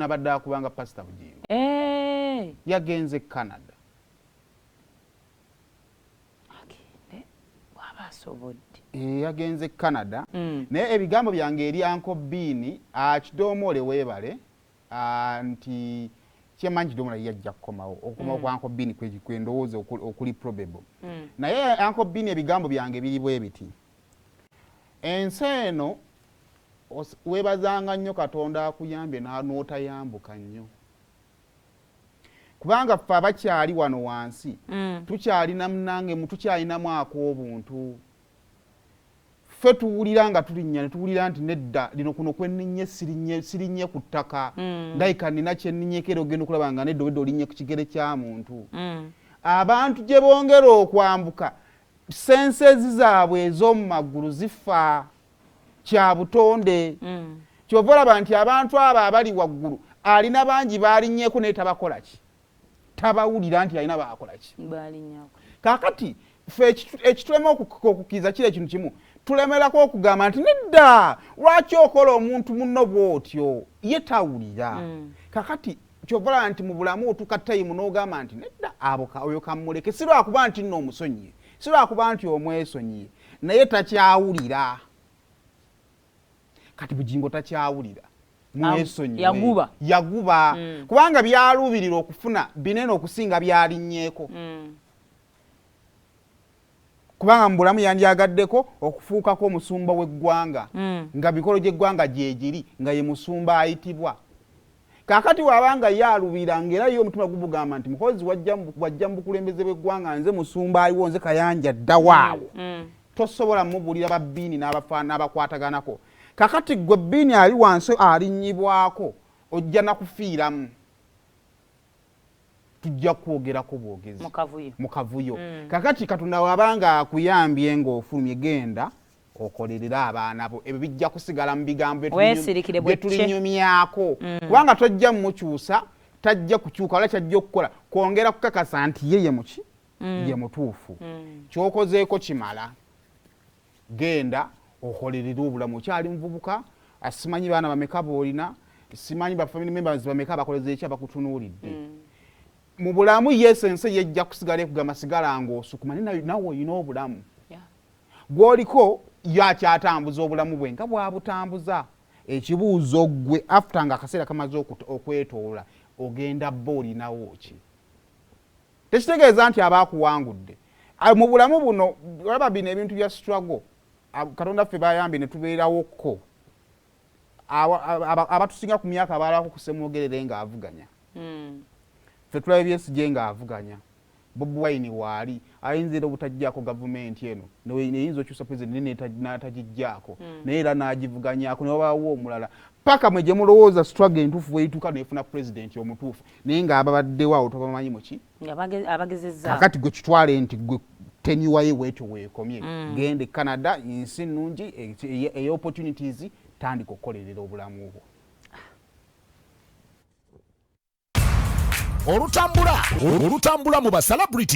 nabadde akubanga pastor Bugingo yagenze Canada yagenze Canada naye ebigambo byange eri Uncle Bean kidoomole weebale nti kyemanyi kidoomole yajja kukomawo okukomawo kwa Uncle Bean kwendowooza okuli probable naye Uncle Bean ebigambo byange biri bwe biti ensi eno weebazanga nnyo Katonda akuyambye n'otayambuka nnyo kubanga ffe abakyali wano wansi tukyalina munange tukyalinamu ak'obuntu ffe tuwulira nga tulinnya ne tuwulira nti nedda lino kuno kwenninye sirinnye ku ttaka ndayika nina kyenninyekera ogenda okulaba nga nedda obedde olinnye ku kigere kya muntu abantu gye bongera okwambuka sensezi zaabwe ez'omu maggulu zifa kya butonde kyova olaba nti abantu abo abali waggulu alina bangi baalinnyeeko naye tabakola ki tabawulira nti alina baakola ki kaakati ffe ekitulema okukkiriza kiri ekintu kimu tulemerako okugamba nti nedda lwaki okola omuntu munno bw'otyo ye tawulira kakati kyova olaba nti mu bulamu otuuka tayimu n'ogamba nti nedda oyo kammuleke si lwakuba nti nno omusonyiye si lwakuba nti omwesonyiye naye takyawulira kati Bugingo takyawulira mwesonyiwe yaguba kubanga byaluubirira okufuna binene okusinga byalinnyeeko kubanga mu bulamu yandyagaddeko okufuukako omusumba w'eggwanga nga mikolo gy'eggwanga gyegiri nga ye musumba ayitibwa kaakati waabanga yaalubira ng'era yo omutima gubugamba nti mukozi wajja mu bukulembeze bw'eggwanga nze musumba ayiwo nze kayanja dda waawo tosobola mubuulira babbiini n'abakwataganako kakati gwe bbiini ali wansi alinnyibwako ojja nakufiiramu tujja kwogerako bwogezi mu kavuyo kakati Katonda wabanga akuyambye ng'ofulumye genda okolerera abaana bo ebyo bijja kusigala mu bigambo bye tulinyumyako kubanga tojja mumukyusa tajja kukyuka wala kyajja okukola kwongera kukakasa nti ye muki ye mutuufu kyokozeeko kimala genda okolerera obulamu okyali muvubuka asimanyi baana bameka boolina simanyi ba family members bameka bakoleze ekya bakutunuulidde mu bulamu yesense yejja kusigala ekugamba sigala ng'osukuma nawe oyina obulamu gw'oliko yakyatambuza obulamu bwe nga bwabutambuza ekibuuzo gwe after nga akaseera kamaze okwetoola ogenda bba olinawo ki tekitegeeza nti abaakuwangudde mu bulamu buno olaba bino ebintu bya struggle Katonda ffe bayambye ne tubeerawokko abatusinga ku myaka abalako kusemwogerere ng'avuganya ffe tulaba Besigye ng'avuganya Bobi Wine waali ayinzira obutajjaako gavumenti eno neyinza okyusa pulezidenti n'atagijjaako naye era n'agivuganyako ne wabaawo omulala paka mwe gye mulowooza struggle entuufu weeyituuka neefuna pulezidenti omutuufu naye ng'ababaddewo awo tobamanyi muki abagezezza kakati gwe kitwale nti gwe tenyuwaye bwetyo weekomye gende Canada nsi nnungi ey'opportunities tandika okukolerera obulamu bwo olutambula mu ba celebrity